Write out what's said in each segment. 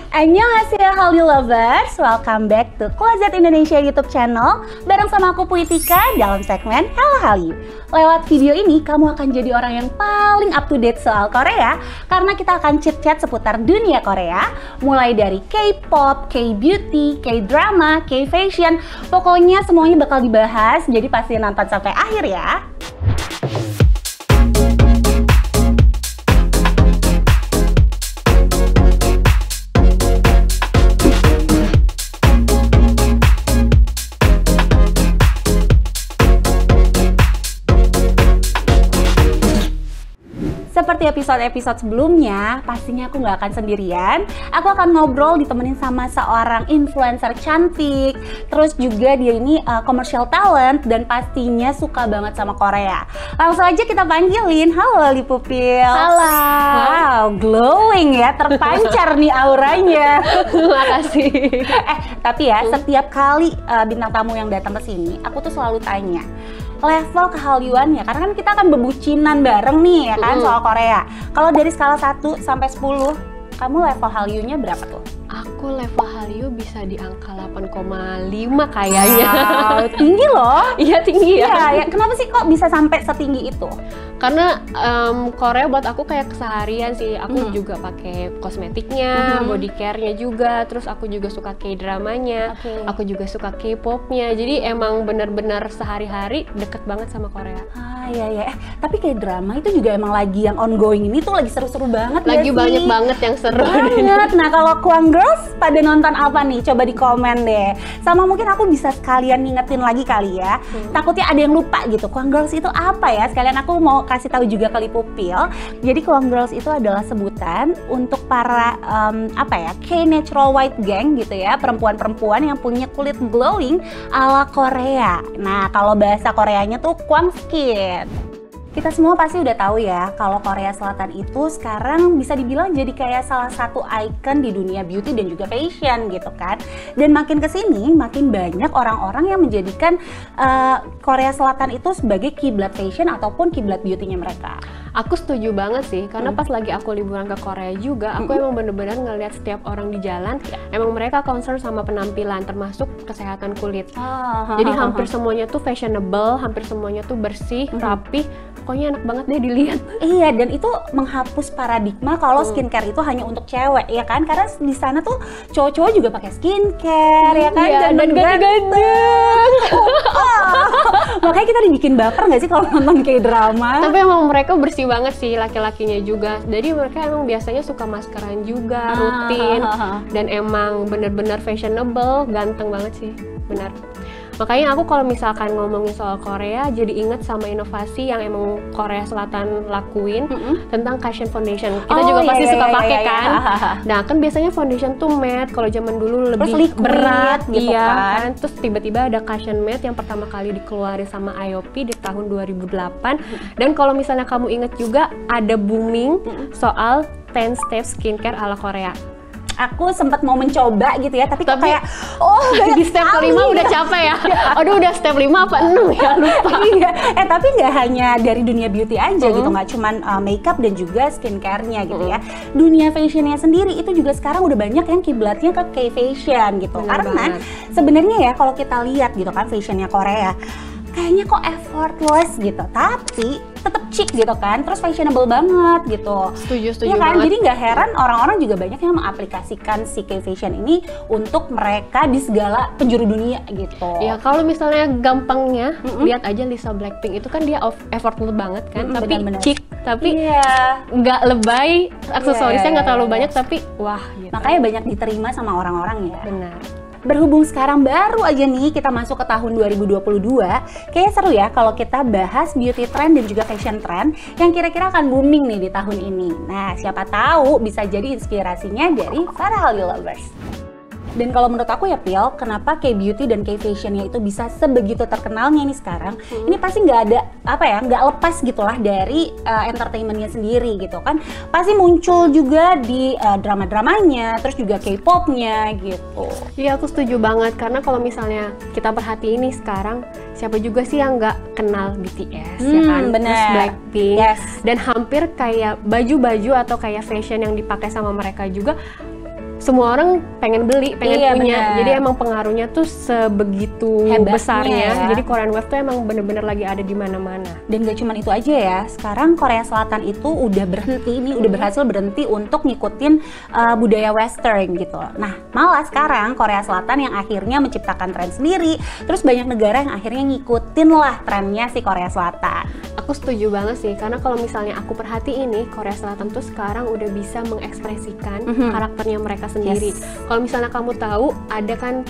Annyeonghaseyo Hallyu Lovers, welcome back to Closet Indonesia YouTube channel bareng sama aku Puitika dalam segmen Hello Hallyu. Lewat video ini kamu akan jadi orang yang paling up to date soal Korea karena kita akan chit-chat seputar dunia Korea, mulai dari K-pop, K-beauty, K-drama, K-fashion, pokoknya semuanya bakal dibahas, jadi pasti nonton sampai akhir ya. Seperti episode-episode sebelumnya, pastinya aku nggak akan sendirian. Aku akan ngobrol ditemenin sama seorang influencer cantik. Terus juga dia ini commercial talent dan pastinya suka banget sama Korea. Langsung aja kita panggilin. Halo Li Pupil. Halo. Wow, glowing ya, terpancar nih auranya. Makasih. Tapi ya, setiap kali bintang tamu yang datang ke sini, aku tuh selalu tanya level kehalyuannya, karena kan kita akan bebucinan bareng nih ya kan soal Korea. Kalau dari skala 1 sampai 10, kamu level halyunya berapa tuh? Aku level Hallyu bisa di angka 8,5 kayaknya. Wow, tinggi loh. Iya tinggi ya. Iya, kenapa sih kok bisa sampai setinggi itu? Karena Korea buat aku kayak keseharian sih. Aku juga pakai kosmetiknya, body care-nya juga. Terus aku juga suka K-dramanya. Aku juga suka K-popnya. Jadi emang bener-bener sehari-hari deket banget sama Korea. Iya. Tapi K-drama itu juga emang lagi yang ongoing ini tuh lagi seru-seru banget. Lagi banyak banget yang seru. Banget. Nah kalau Kwang Girls pada nonton apa nih? Coba di komen deh. Sama mungkin aku bisa sekalian ngingetin lagi kali ya. Takutnya ada yang lupa gitu. Kwang Girls itu apa ya? Sekalian aku mau kasih tahu juga ke Li Pupil. Jadi Kwang Girls itu adalah sebutan untuk para K-natural white gang gitu ya. Perempuan-perempuan yang punya kulit glowing ala Korea. Nah kalau bahasa Koreanya tuh Kwang Skin. Kita semua pasti udah tahu ya, kalau Korea Selatan itu sekarang bisa dibilang jadi kayak salah satu icon di dunia beauty dan juga fashion gitu kan. Dan makin kesini, makin banyak orang-orang yang menjadikan Korea Selatan itu sebagai kiblat fashion ataupun kiblat beauty-nya mereka. Aku setuju banget sih, karena pas lagi aku liburan ke Korea juga, aku emang bener-bener ngeliat setiap orang di jalan, emang mereka concern sama penampilan, termasuk kesehatan kulit. Jadi hampir semuanya tuh fashionable, hampir semuanya tuh bersih, rapih, pokoknya enak banget deh dilihat. Iya, dan itu menghapus paradigma kalau skincare itu hanya untuk cewek, ya kan? Karena di sana tuh cowok-cowok juga pakai skincare, ya kan? Iya, dan ganteng-ganteng. Makanya kita dibikin baper nggak sih kalau nonton K-drama? Tapi emang mereka bersih banget sih, laki-lakinya juga. Jadi mereka emang biasanya suka maskeran juga, rutin, dan emang bener-bener fashionable, ganteng banget sih, benar. Makanya aku kalau misalkan ngomongin soal Korea, jadi inget sama inovasi yang emang Korea Selatan lakuin tentang Cushion Foundation. Kita juga pasti suka pakai kan. Nah kan biasanya foundation tuh matte, kalau zaman dulu lebih berat gitu kan. Terus tiba-tiba ada Cushion Matte yang pertama kali dikeluarin sama IOP di tahun 2008. Dan kalau misalnya kamu inget juga ada booming soal 10 step skincare ala Korea. Aku sempat mau mencoba gitu ya, tapi kayak di step kelima udah capek ya. Aduh udah step 5 apa 6 ya, lupa. Iya, tapi nggak hanya dari dunia beauty aja gitu, nggak cuman makeup dan juga skincare-nya gitu ya. Dunia fashionnya sendiri itu juga sekarang udah banyak yang kiblatnya ke K-fashion gitu. Karena sebenarnya ya kalau kita lihat gitu kan fashionnya Korea, kayaknya kok effortless gitu, tapi tetap chic gitu kan, terus fashionable banget gitu. Setuju ya kan? banget. Jadi nggak heran orang-orang juga banyak yang mengaplikasikan si K-fashion ini untuk mereka di segala penjuru dunia gitu. Ya kalau misalnya gampangnya, lihat aja Lisa Blackpink itu kan dia effortful banget kan, tapi chic, tapi nggak lebay, aksesorisnya nggak terlalu banyak, tapi wah gitu. Makanya banyak diterima sama orang-orang ya. Benar. Berhubung sekarang baru aja nih kita masuk ke tahun 2022, kayaknya seru ya kalau kita bahas beauty trend dan juga fashion trend yang kira-kira akan booming nih di tahun ini. Nah, siapa tahu bisa jadi inspirasinya dari para Hallyu Lovers. Dan kalau menurut aku ya Pil, kenapa K-beauty dan K-fashionnya itu bisa sebegitu terkenalnya nih sekarang, ini pasti nggak ada, nggak lepas gitulah dari entertainmentnya sendiri gitu kan. Pasti muncul juga di drama-dramanya, terus juga K-popnya gitu. Iya aku setuju banget, karena kalau misalnya kita perhatiin nih sekarang, siapa juga sih yang nggak kenal BTS ya kan, terus Blackpink, dan hampir kayak baju-baju atau kayak fashion yang dipakai sama mereka juga semua orang pengen beli, pengen punya. bener. Jadi emang pengaruhnya tuh sebegitu Hebatnya besarnya. ya. Jadi Korean Wave tuh emang bener-bener lagi ada di mana-mana. Dan gak cuma itu aja ya, sekarang Korea Selatan itu udah berhenti nih, udah berhasil berhenti untuk ngikutin budaya Western gitu. Nah, malah sekarang Korea Selatan yang akhirnya menciptakan tren sendiri, terus banyak negara yang akhirnya ngikutin lah trennya si Korea Selatan. Aku setuju banget sih, karena kalau misalnya aku perhatiin nih, Korea Selatan tuh sekarang udah bisa mengekspresikan karakternya mereka sendiri. Kalau misalnya kamu tahu, ada kan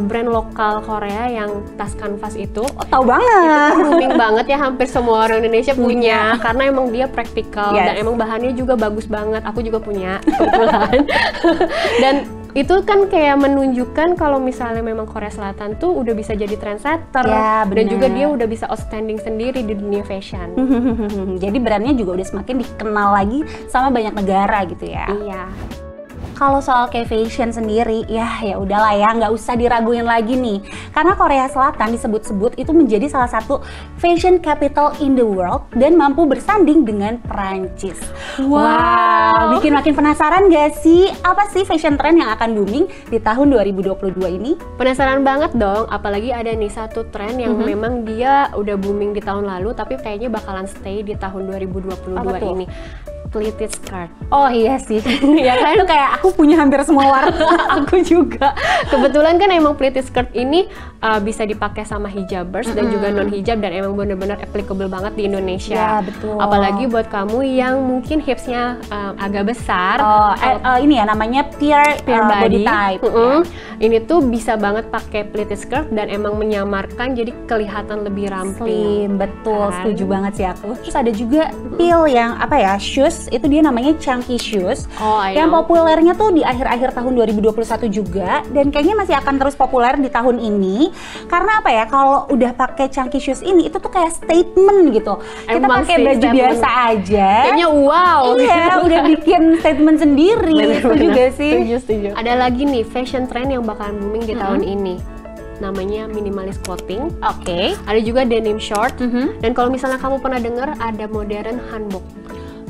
brand lokal Korea yang tas kanvas itu, Oh, tahu banget. booming banget ya, hampir semua orang Indonesia punya, karena emang dia praktikal dan emang bahannya juga bagus banget. Aku juga punya kebetulan. Dan itu kan kayak menunjukkan kalau misalnya memang Korea Selatan tuh udah bisa jadi trendsetter, Ya, dan bener. juga dia udah bisa outstanding sendiri di dunia fashion. Jadi brandnya juga udah semakin dikenal lagi sama banyak negara gitu ya. Iya. Kalau soal kayak fashion sendiri, ya udahlah ya, nggak usah diraguin lagi nih. Karena Korea Selatan disebut-sebut itu menjadi salah satu fashion capital in the world dan mampu bersanding dengan Perancis. Wow, bikin makin penasaran gak sih? Apa sih fashion trend yang akan booming di tahun 2022 ini? Penasaran banget dong, apalagi ada nih satu tren yang memang dia udah booming di tahun lalu, tapi kayaknya bakalan stay di tahun 2022 Apa tuh? ini. Pleated skirt. Oh iya sih, Ya kan? itu kayak aku punya hampir semua warna. Aku juga. Kebetulan kan emang pleated skirt ini bisa dipakai sama hijabers dan juga non hijab, dan emang bener-bener applicable banget di Indonesia. Ya, betul. Apalagi buat kamu yang mungkin hipsnya agak besar. Ini ya namanya peer body type. Ya. Ini tuh bisa banget pakai pleated skirt dan emang menyamarkan, jadi kelihatan lebih ramping. Slim, betul, Kan? setuju banget sih aku. Terus ada juga peel yang apa ya, shoes, itu dia namanya chunky shoes. Oh, I yang know. populernya tuh di akhir-akhir tahun 2021 juga, dan kayaknya masih akan terus populer di tahun ini. Karena apa ya, kalau udah pakai chunky shoes ini, itu tuh kayak statement gitu. Kita Emang pakai sih, baju statement. biasa aja. Kayaknya wow. Iya, udah bikin statement sendiri. Itu juga sih. Setuju. Ada lagi nih fashion trend yang bakalan booming di tahun ini. Namanya minimalist clothing. Oke. Ada juga denim short. Dan kalau misalnya kamu pernah dengar, ada modern hanbok.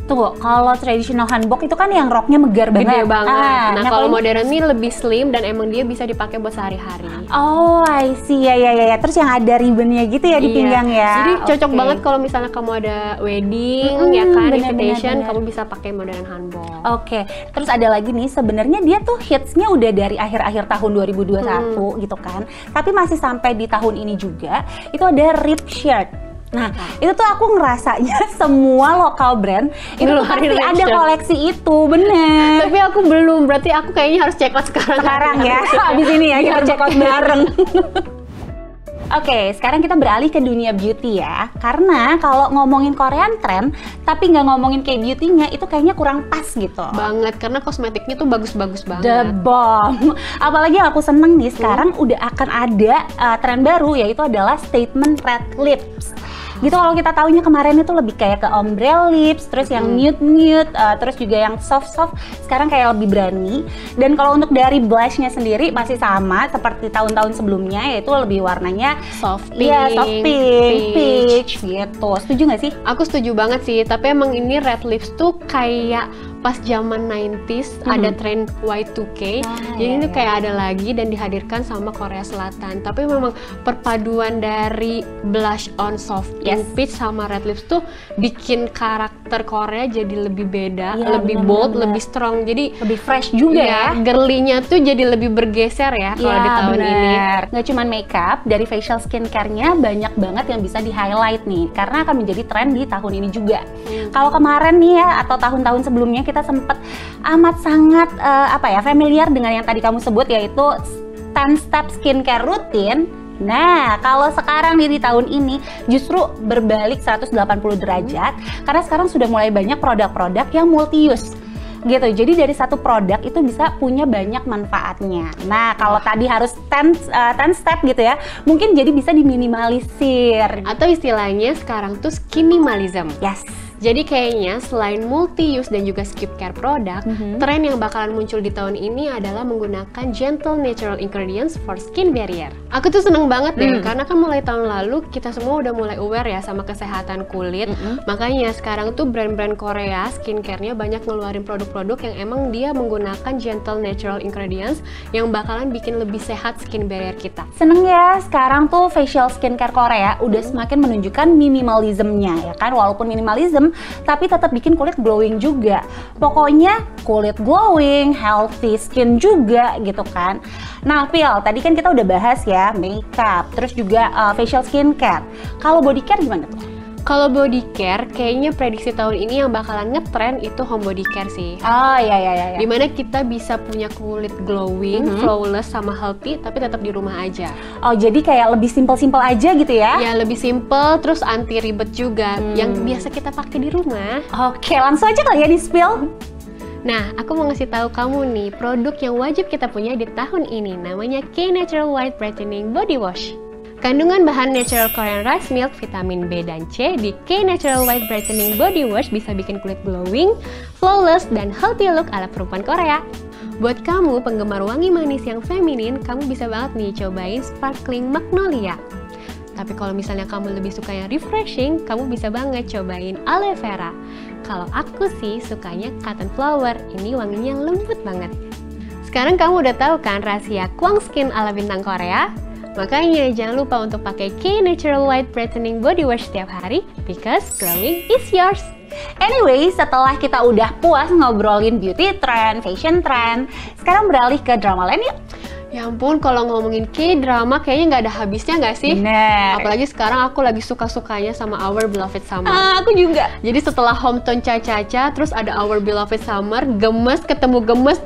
Tunggu, kalau traditional hanbok itu kan yang roknya megar Gede banget. banget. Nah, kalau ini- modern ini lebih slim dan emang dia bisa dipakai buat sehari-hari. Oh, I see. Ya. Terus yang ada ribbonnya gitu ya di Iya. pinggang ya. Jadi cocok Oke. banget kalau misalnya kamu ada wedding, ya kan, invitation, kamu bisa pakai modern hanbok. Oke. Terus ada lagi nih, sebenarnya dia tuh hitsnya udah dari akhir-akhir tahun 2021 gitu kan. Tapi masih sampai di tahun ini juga. Itu ada rip shirt. Nah, itu tuh aku ngerasanya semua lokal brand itu tuh Ngeluarin pasti rip ada shirt. koleksi itu, bener. Tapi aku belum, berarti aku kayaknya harus check out sekarang. Sekarang ya, abis ini ya kita check out bareng. Oke, sekarang kita beralih ke dunia beauty ya. Karena kalau ngomongin Korean trend, tapi nggak ngomongin kayak beauty-nya, itu kayaknya kurang pas gitu. Banget, karena kosmetiknya tuh bagus-bagus The banget. bomb. Apalagi yang aku seneng nih, sekarang udah akan ada tren baru, yaitu adalah statement red lips. Gitu, kalau kita taunya kemarin itu lebih kayak ke ombre lips, terus yang nude, terus juga yang soft, sekarang kayak lebih berani. Dan kalau untuk dari blushnya sendiri masih sama seperti tahun-tahun sebelumnya, yaitu lebih warnanya Soft pink, iya, soft pink, peach gitu. Setuju nggak sih? Aku setuju banget sih, tapi emang ini red lips tuh kayak pas zaman 90s ada tren Y2K. Jadi ini kayak ada lagi dan dihadirkan sama Korea Selatan. Tapi memang perpaduan dari blush on soft pink, peach sama red lips tuh bikin karakter Korea jadi lebih beda, Iya, lebih bener-bener. bold, lebih strong. Jadi Lebih fresh juga ya. girly-nya tuh jadi lebih bergeser ya kalau di tahun ini. Nggak cuma makeup, dari facial skincare-nya banyak banget yang bisa di-highlight nih, karena akan menjadi tren di tahun ini juga. Kalau kemarin nih ya, atau tahun-tahun sebelumnya kita sempet amat sangat familiar dengan yang tadi kamu sebut, yaitu 10 step skincare routine. Nah, kalau sekarang nih di tahun ini justru berbalik 180 derajat, karena sekarang sudah mulai banyak produk-produk yang multi-use gitu. Jadi dari satu produk itu bisa punya banyak manfaatnya. Nah, kalau tadi harus 10 step gitu ya, mungkin jadi bisa diminimalisir. Atau istilahnya sekarang tuh skinimalism. Yes. Jadi kayaknya selain multi-use dan juga skincare produk, tren yang bakalan muncul di tahun ini adalah menggunakan gentle natural ingredients for skin barrier. Aku tuh seneng banget deh, karena kan mulai tahun lalu kita semua udah mulai aware ya sama kesehatan kulit. Makanya sekarang tuh brand-brand Korea skincare-nya banyak ngeluarin produk-produk yang emang dia menggunakan gentle natural ingredients yang bakalan bikin lebih sehat skin barrier kita. Seneng ya, sekarang tuh facial skincare Korea udah semakin menunjukkan minimalismnya ya kan, walaupun minimalism tapi tetap bikin kulit glowing juga. Pokoknya kulit glowing, healthy skin juga gitu kan. Nah Pil, tadi kan kita udah bahas ya makeup, terus juga facial skincare. Kalau body care gimana tuh? Kalau body care, kayaknya prediksi tahun ini yang bakalan ngetren itu home body care sih. Oh iya. Dimana kita bisa punya kulit glowing, flawless, sama healthy, tapi tetap di rumah aja. Oh jadi kayak lebih simple-simple aja gitu ya? Ya lebih simple, terus anti ribet juga, yang biasa kita pakai di rumah. Oke, langsung aja kali ya di spill. Nah, aku mau ngasih tahu kamu nih, produk yang wajib kita punya di tahun ini, namanya K-Natural White Brightening Body Wash. Kandungan bahan natural Korean rice milk, vitamin B dan C di K-Natural White Brightening Body Wash bisa bikin kulit glowing, flawless, dan healthy look ala perempuan Korea. Buat kamu penggemar wangi manis yang feminin, kamu bisa banget nih cobain Sparkling Magnolia. Tapi kalau misalnya kamu lebih suka yang refreshing, kamu bisa banget cobain Aloe Vera. Kalau aku sih sukanya Cotton Flower, ini wanginya lembut banget. Sekarang kamu udah tahu kan rahasia Kwang Skin ala bintang Korea? Makanya jangan lupa untuk pakai K-Natural White Brightening Body Wash setiap hari, because glowing is yours. Anyway, setelah kita udah puas ngobrolin beauty trend, fashion trend, sekarang beralih ke drama lain yuk. Ya ampun, kalau ngomongin K-drama kayaknya nggak ada habisnya nggak sih? Bener. Apalagi sekarang aku lagi suka-sukanya sama Our Beloved Summer. Aku juga. Jadi setelah Hometown Cha-Cha-Cha, terus ada Our Beloved Summer, gemes ketemu gemes,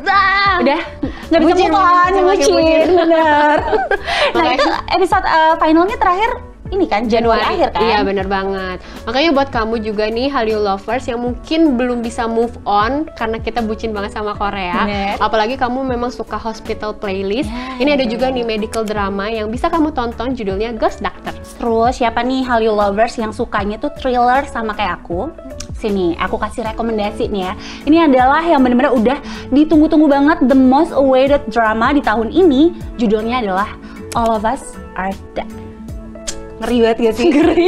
udah nggak bisa bucin, move on, bucin, bener. Nah Makanya- itu episode finalnya terakhir ini kan Januari akhir kan? Iya bener banget. Makanya buat kamu juga nih Hallyu lovers yang mungkin belum bisa move on karena kita bucin banget sama Korea. Bener. Apalagi kamu memang suka hospital playlist. Ya, Ini ada juga nih medical drama yang bisa kamu tonton, judulnya Ghost Doctor. Terus siapa nih Hallyu lovers yang sukanya tuh thriller sama kayak aku? Sini, aku kasih rekomendasi nih ya. Ini adalah yang bener-bener udah ditunggu-tunggu banget, the most awaited drama di tahun ini. Judulnya adalah All of Us Are Dead. Ngeri banget gak sih? Ngeri.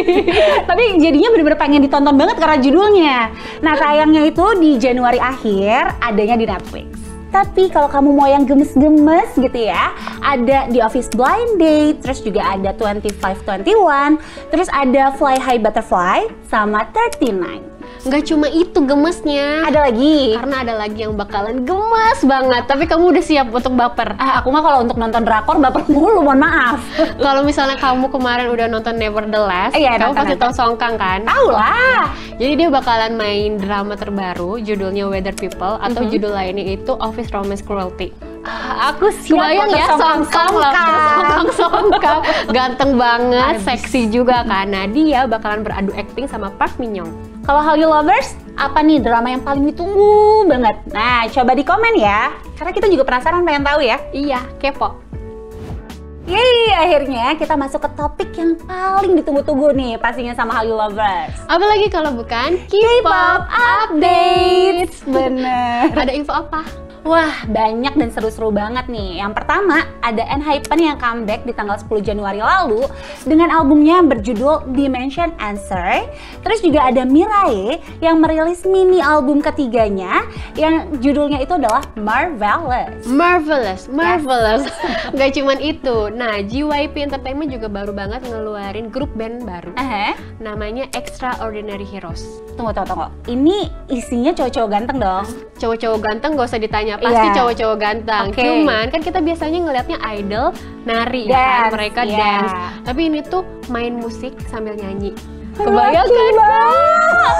Tapi jadinya bener-bener pengen ditonton banget karena judulnya. Nah sayangnya itu di Januari akhir adanya di Netflix. Tapi kalau kamu mau yang gemes-gemes gitu ya, ada The Office Blind Date, terus juga ada 2521, terus ada Fly High Butterfly, sama 39. Nggak cuma itu gemesnya. Ada lagi? Karena ada lagi yang bakalan gemes banget. Tapi kamu udah siap untuk baper? Aku mah kalau untuk nonton drakor baper mulu, mohon maaf. Kalau misalnya kamu kemarin udah nonton Nevertheless, Iya, kamu pasti tahu Song Kang kan? Tahu lah. Jadi dia bakalan main drama terbaru, judulnya Weather People, atau judul lainnya itu Office Romance Cruelty. Aku siap Kebayang untuk ya Song Kang lah, Song Kang, ganteng banget, seksi juga kan. Nah dia bakalan beradu acting sama Park Min Young. Kalau Hallyu lovers, apa nih drama yang paling ditunggu banget? Nah, coba di komen ya. Karena kita juga penasaran pengen tahu ya. Iya, kepo. Yeay, akhirnya kita masuk ke topik yang paling ditunggu-tunggu nih pastinya sama Hallyu lovers. Apalagi kalau bukan K-pop updates. Bener. Ada info apa? Wah, banyak dan seru-seru banget nih. Yang pertama, ada ENHYPEN yang comeback di tanggal 10 Januari lalu dengan albumnya yang berjudul Dimension Answer. Terus juga ada Mirai yang merilis mini album ketiganya yang judulnya itu adalah Marvelous. Marvelous. Gak cuman itu. Nah, JYP Entertainment juga baru banget ngeluarin grup band baru. Namanya Extraordinary Heroes. Tunggu. Ini isinya cowok-cowok ganteng dong? Cowok-cowok ganteng gak usah ditanya, pasti Iya. cowok-cowok ganteng. Oke. Cuman kan kita biasanya ngelihatnya idol nari ya kan, Dance, mereka iya. dance. Tapi ini tuh main musik sambil nyanyi. Lucu Kebayang kan? banget.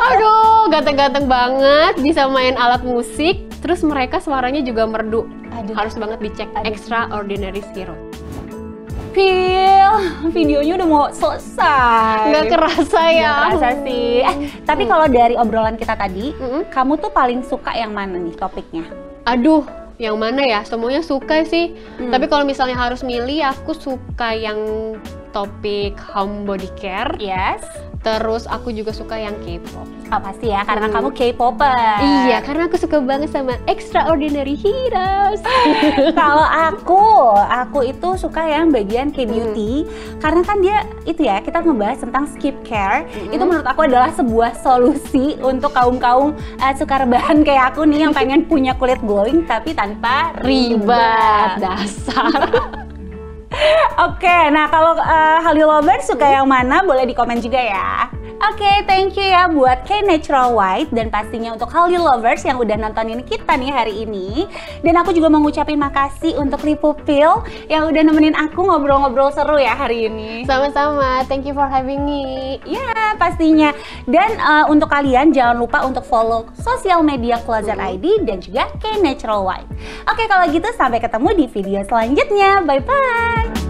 Aduh, ganteng-ganteng banget, bisa main alat musik. Terus mereka suaranya juga merdu. Aduh. Harus banget dicek. Extraordinary Heroes. Pil, videonya udah mau selesai. Nggak kerasa ya. Nggak kerasa sih. Tapi kalau dari obrolan kita tadi, Mm-mm. kamu tuh paling suka yang mana nih topiknya? Aduh, yang mana ya? Semuanya suka sih. Tapi kalau misalnya harus milih, aku suka yang topik home body care. Yes. Terus aku juga suka yang K-pop. Oh pasti ya, karena kamu K-popper. Iya, karena aku suka banget sama Extraordinary Heroes. Kalau aku itu suka yang bagian K-beauty, karena kan dia itu ya, kita ngebahas tentang skincare. Itu menurut aku adalah sebuah solusi untuk kaum-kaum suka rebahan kayak aku nih yang pengen punya kulit glowing tapi tanpa Ribet dasar. Oke, nah kalau Hallyu Lovers suka yang mana boleh di komen juga ya. Oke, thank you ya buat K Natural White dan pastinya untuk Hallyu Lovers yang udah nontonin kita nih hari ini. Dan aku juga mau ngucapin makasih untuk Lipupil yang udah nemenin aku ngobrol-ngobrol seru ya hari ini. Sama-sama, thank you for having me. Ya, pastinya. Dan untuk kalian jangan lupa untuk follow sosial media Closer ID dan juga K Natural White. Oke, kalau gitu sampai ketemu di video selanjutnya. Bye-bye.